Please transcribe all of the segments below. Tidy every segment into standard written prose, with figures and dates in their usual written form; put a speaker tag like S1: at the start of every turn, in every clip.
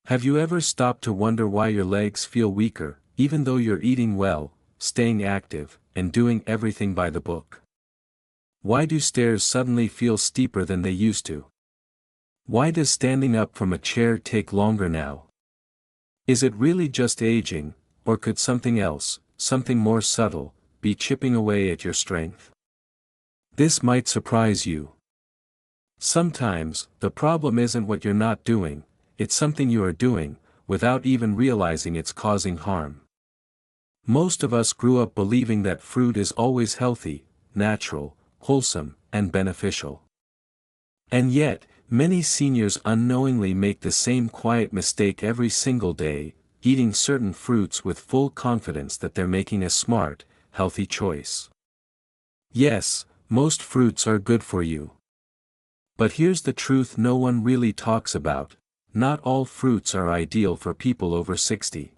S1: Have you ever stopped to wonder why your legs feel weaker, even though you're eating well, staying active, and doing everything by the book? Why do stairs suddenly feel steeper than they used to? Why does standing up from a chair take longer now? Is it really just aging, or could something else, something more subtle, be chipping away at your strength? This might surprise you. Sometimes, the problem isn't what you're not doing, it's something you are doing, without even realizing it's causing harm. Most of us grew up believing that fruit is always healthy, natural, wholesome, and beneficial. And yet, many seniors unknowingly make the same quiet mistake every single day, eating certain fruits with full confidence that they're making a smart, healthy choice. Yes, most fruits are good for you. But here's the truth no one really talks about: not all fruits are ideal for people over 60.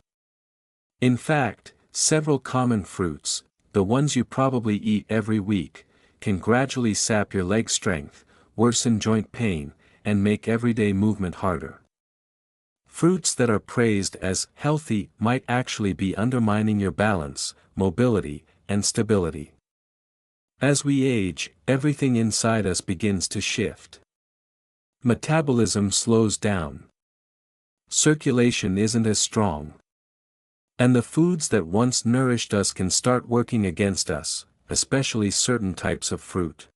S1: In fact, several common fruits, the ones you probably eat every week, can gradually sap your leg strength, worsen joint pain, and make everyday movement harder. Fruits that are praised as healthy might actually be undermining your balance, mobility, and stability. As we age, everything inside us begins to shift. Metabolism slows down. Circulation isn't as strong. And the foods that once nourished us can start working against us, especially certain types of fruit.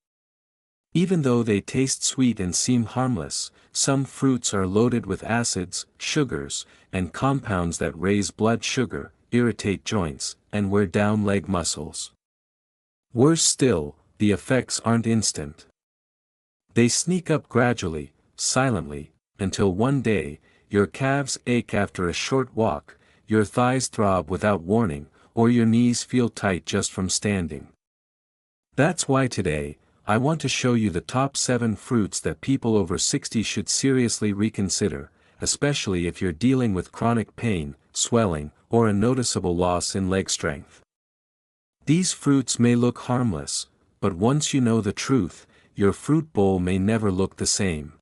S1: Even though they taste sweet and seem harmless, some fruits are loaded with acids, sugars, and compounds that raise blood sugar, irritate joints, and wear down leg muscles. Worse still, the effects aren't instant. They sneak up gradually, silently, until one day, your calves ache after a short walk, your thighs throb without warning, or your knees feel tight just from standing. That's why today, I want to show you the top 7 fruits that people over 60 should seriously reconsider, especially if you're dealing with chronic pain, swelling, or a noticeable loss in leg strength. These fruits may look harmless, but once you know the truth, your fruit bowl may never look the same.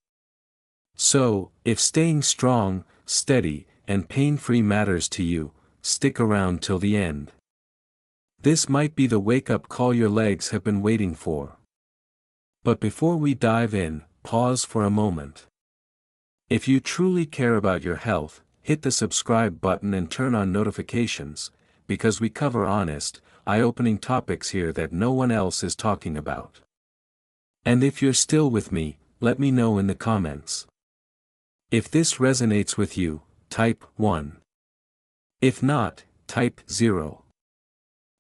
S1: So, if staying strong, steady, and pain-free matters to you, stick around till the end. This might be the wake-up call your legs have been waiting for. But before we dive in, pause for a moment. If you truly care about your health, hit the subscribe button and turn on notifications, because we cover honest, eye-opening topics here that no one else is talking about. And if you're still with me, let me know in the comments. If this resonates with you, type 1. If not, type 0.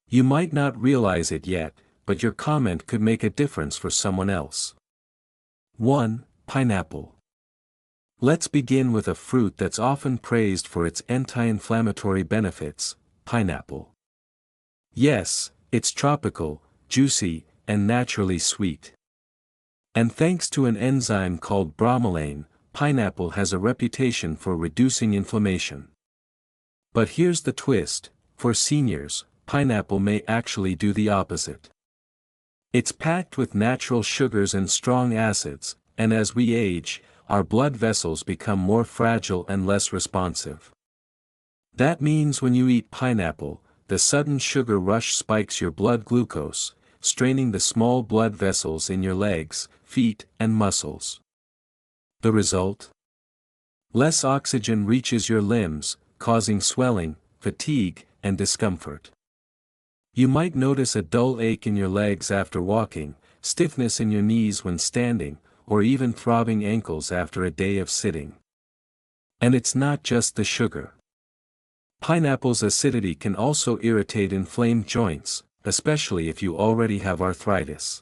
S1: You might not realize it yet, but your comment could make a difference for someone else. 1. Pineapple. Let's begin with a fruit that's often praised for its anti-inflammatory benefits: pineapple. Yes, it's tropical, juicy, and naturally sweet. And thanks to an enzyme called bromelain, pineapple has a reputation for reducing inflammation. But here's the twist: for seniors, pineapple may actually do the opposite. It's packed with natural sugars and strong acids, and as we age, our blood vessels become more fragile and less responsive. That means when you eat pineapple, the sudden sugar rush spikes your blood glucose, straining the small blood vessels in your legs, feet, and muscles. The result? Less oxygen reaches your limbs, causing swelling, fatigue, and discomfort. You might notice a dull ache in your legs after walking, stiffness in your knees when standing, or even throbbing ankles after a day of sitting. And it's not just the sugar. Pineapple's acidity can also irritate inflamed joints, especially if you already have arthritis.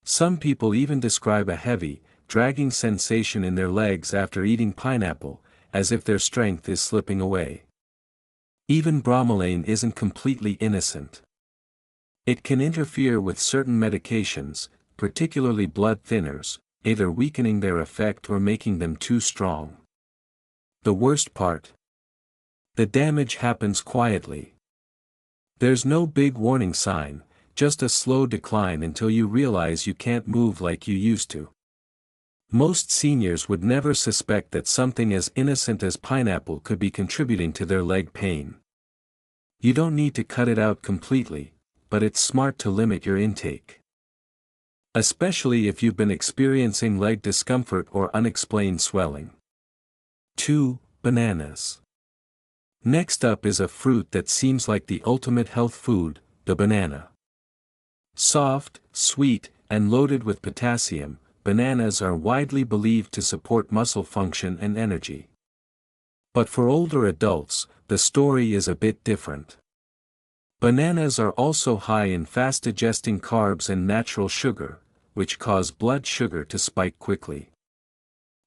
S1: Some people even describe a heavy, dragging sensation in their legs after eating pineapple, as if their strength is slipping away. Even bromelain isn't completely innocent. It can interfere with certain medications, particularly blood thinners, either weakening their effect or making them too strong. The worst part? The damage happens quietly. There's no big warning sign, just a slow decline until you realize you can't move like you used to. Most seniors would never suspect that something as innocent as pineapple could be contributing to their leg pain. You don't need to cut it out completely, but it's smart to limit your intake. Especially if you've been experiencing leg discomfort or unexplained swelling. 2. Bananas. Next up is a fruit that seems like the ultimate health food, the banana. Soft, sweet, and loaded with potassium, bananas are widely believed to support muscle function and energy. But for older adults, the story is a bit different. Bananas are also high in fast-digesting carbs and natural sugar, which cause blood sugar to spike quickly.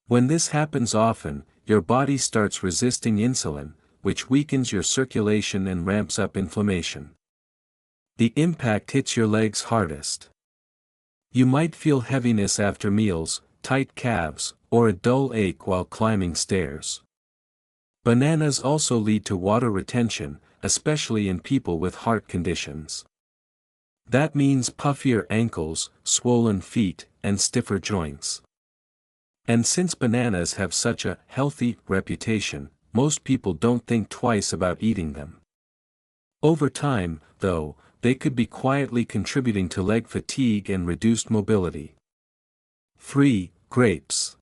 S1: When this happens often, your body starts resisting insulin, which weakens your circulation and ramps up inflammation. The impact hits your legs hardest. You might feel heaviness after meals, tight calves, or a dull ache while climbing stairs. Bananas also lead to water retention, especially in people with heart conditions. That means puffier ankles, swollen feet, and stiffer joints. And since bananas have such a healthy reputation, most people don't think twice about eating them. Over time, though, they could be quietly contributing to leg fatigue and reduced mobility. 3. Grapes.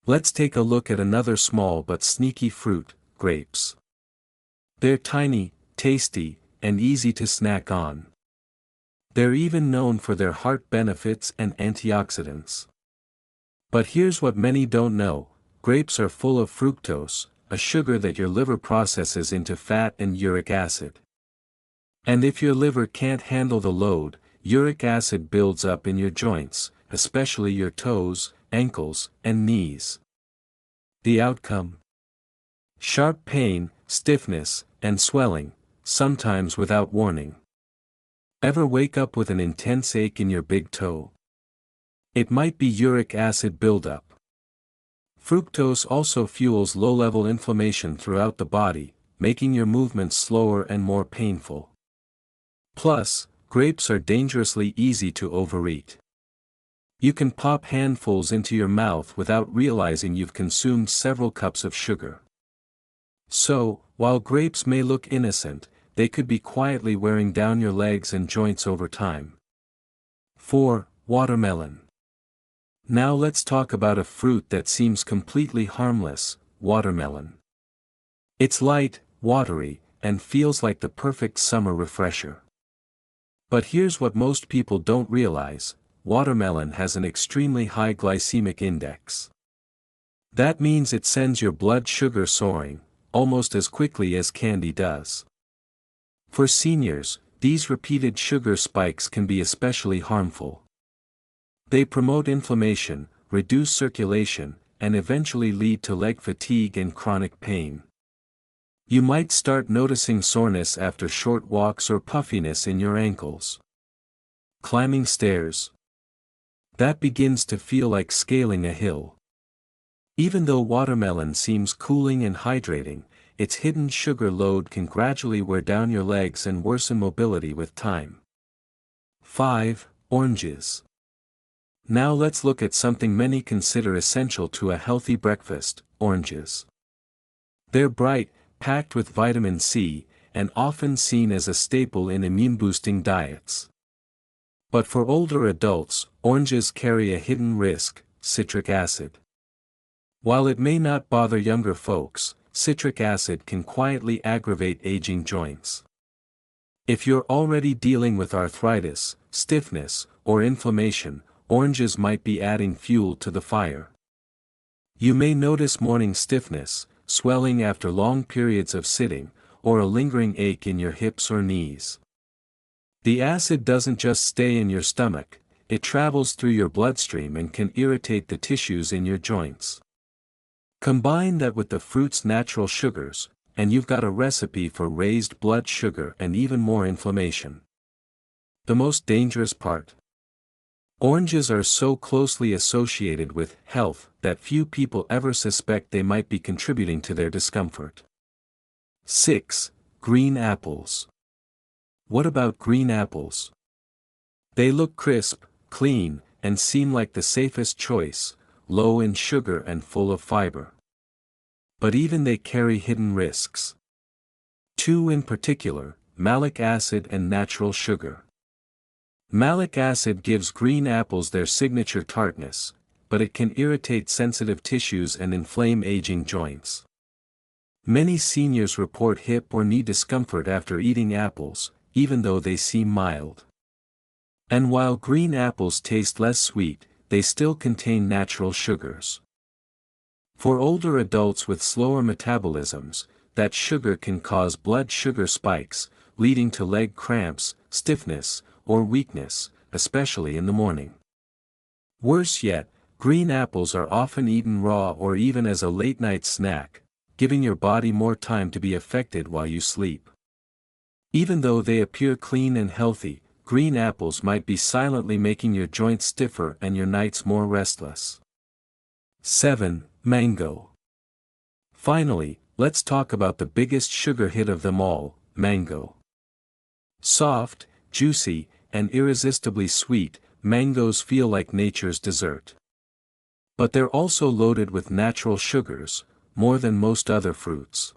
S1: Let's take a look at another small but sneaky fruit, grapes. They're tiny, tasty, and easy to snack on. They're even known for their heart benefits and antioxidants. But here's what many don't know: grapes are full of fructose, a sugar that your liver processes into fat and uric acid. And if your liver can't handle the load, uric acid builds up in your joints, especially your toes, ankles, and knees. The outcome? Sharp pain, stiffness, and swelling, sometimes without warning. Ever wake up with an intense ache in your big toe? It might be uric acid buildup. Fructose also fuels low-level inflammation throughout the body, making your movements slower and more painful. Plus, grapes are dangerously easy to overeat. You can pop handfuls into your mouth without realizing you've consumed several cups of sugar. So, while grapes may look innocent, they could be quietly wearing down your legs and joints over time. 4. Watermelon. Now let's talk about a fruit that seems completely harmless, watermelon. It's light, watery, and feels like the perfect summer refresher. But here's what most people don't realize: watermelon has an extremely high glycemic index. That means it sends your blood sugar soaring, almost as quickly as candy does. For seniors, these repeated sugar spikes can be especially harmful. They promote inflammation, reduce circulation, and eventually lead to leg fatigue and chronic pain. You might start noticing soreness after short walks or puffiness in your ankles. Climbing stairs. That begins to feel like scaling a hill. Even though watermelon seems cooling and hydrating, its hidden sugar load can gradually wear down your legs and worsen mobility with time. 5. Oranges. Now let's look at something many consider essential to a healthy breakfast: oranges. They're bright, packed with vitamin C, and often seen as a staple in immune-boosting diets. But for older adults, oranges carry a hidden risk: citric acid. While it may not bother younger folks, citric acid can quietly aggravate aging joints. If you're already dealing with arthritis, stiffness, or inflammation, oranges might be adding fuel to the fire. You may notice morning stiffness, swelling after long periods of sitting, or a lingering ache in your hips or knees. The acid doesn't just stay in your stomach, it travels through your bloodstream and can irritate the tissues in your joints. Combine that with the fruit's natural sugars, and you've got a recipe for raised blood sugar and even more inflammation. The most dangerous part: oranges are so closely associated with health that few people ever suspect they might be contributing to their discomfort. 6. Green apples. What about green apples? They look crisp, clean, and seem like the safest choice, low in sugar and full of fiber. But even they carry hidden risks. Two in particular: malic acid and natural sugar. Malic acid gives green apples their signature tartness, but it can irritate sensitive tissues and inflame aging joints. Many seniors report hip or knee discomfort after eating apples, even though they seem mild. And while green apples taste less sweet, they still contain natural sugars. For older adults with slower metabolisms, that sugar can cause blood sugar spikes, leading to leg cramps, stiffness, or weakness, especially in the morning. Worse yet, green apples are often eaten raw or even as a late-night snack, giving your body more time to be affected while you sleep. Even though they appear clean and healthy, green apples might be silently making your joints stiffer and your nights more restless. 7. Mango. Finally, let's talk about the biggest sugar hit of them all, mango. Soft, juicy, and irresistibly sweet, mangoes feel like nature's dessert. But they're also loaded with natural sugars, more than most other fruits.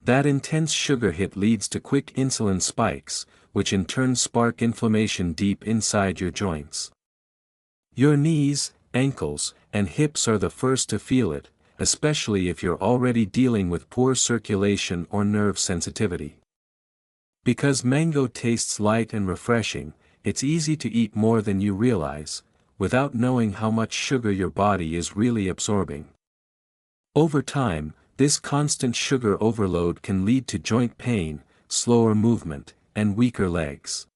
S1: That intense sugar hit leads to quick insulin spikes, which in turn spark inflammation deep inside your joints. Your knees, ankles, and hips are the first to feel it, especially if you're already dealing with poor circulation or nerve sensitivity. Because mango tastes light and refreshing, it's easy to eat more than you realize, without knowing how much sugar your body is really absorbing. Over time, this constant sugar overload can lead to joint pain, slower movement, and weaker legs.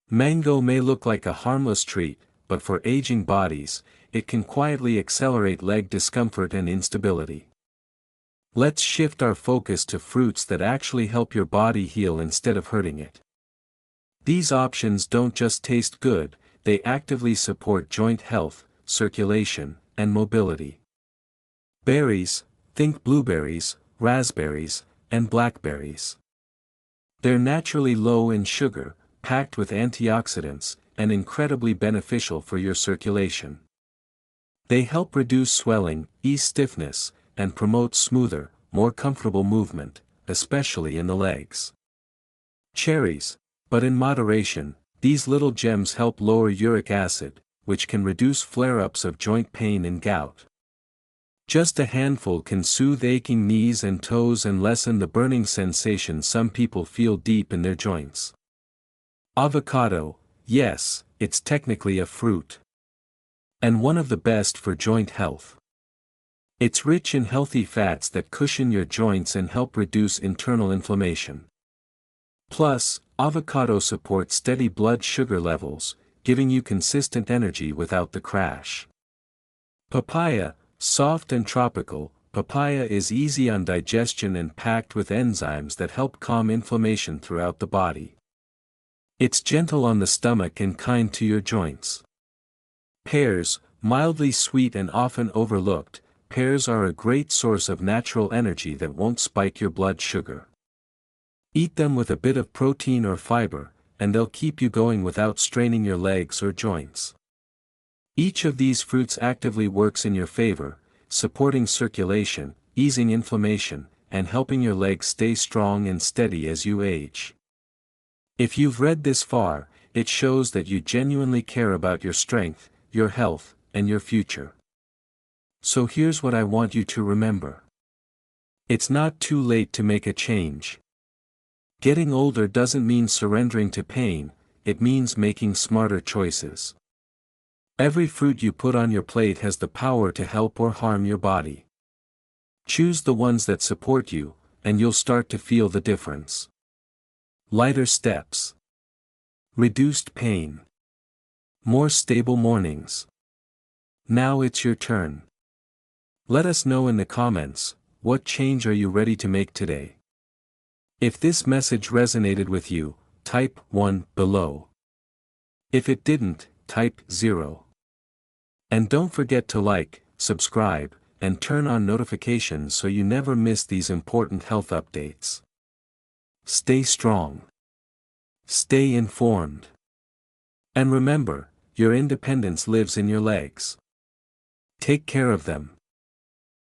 S1: Mango may look like a harmless treat, but for aging bodies, it can quietly accelerate leg discomfort and instability. Let's shift our focus to fruits that actually help your body heal instead of hurting it. These options don't just taste good, they actively support joint health, circulation, and mobility. Berries: think blueberries, raspberries, and blackberries. They're naturally low in sugar, packed with antioxidants, and incredibly beneficial for your circulation. They help reduce swelling, ease stiffness, and promote smoother, more comfortable movement, especially in the legs. Cherries: but in moderation, these little gems help lower uric acid, which can reduce flare-ups of joint pain and gout. Just a handful can soothe aching knees and toes and lessen the burning sensation some people feel deep in their joints. Avocado: yes, it's technically a fruit. And one of the best for joint health. It's rich in healthy fats that cushion your joints and help reduce internal inflammation. Plus, avocado supports steady blood sugar levels, giving you consistent energy without the crash. Papaya: soft and tropical, papaya is easy on digestion and packed with enzymes that help calm inflammation throughout the body. It's gentle on the stomach and kind to your joints. Pears: mildly sweet and often overlooked, pears are a great source of natural energy that won't spike your blood sugar. Eat them with a bit of protein or fiber, and they'll keep you going without straining your legs or joints. Each of these fruits actively works in your favor, supporting circulation, easing inflammation, and helping your legs stay strong and steady as you age. If you've read this far, it shows that you genuinely care about your strength, your health, and your future. So here's what I want you to remember. It's not too late to make a change. Getting older doesn't mean surrendering to pain, it means making smarter choices. Every fruit you put on your plate has the power to help or harm your body. Choose the ones that support you, and you'll start to feel the difference. Lighter steps. Reduced pain. More stable mornings. Now it's your turn. Let us know in the comments, what change are you ready to make today? If this message resonated with you, type 1 below. If it didn't, type 0. And don't forget to like, subscribe, and turn on notifications so you never miss these important health updates. Stay strong. Stay informed. And remember, your independence lives in your legs. Take care of them.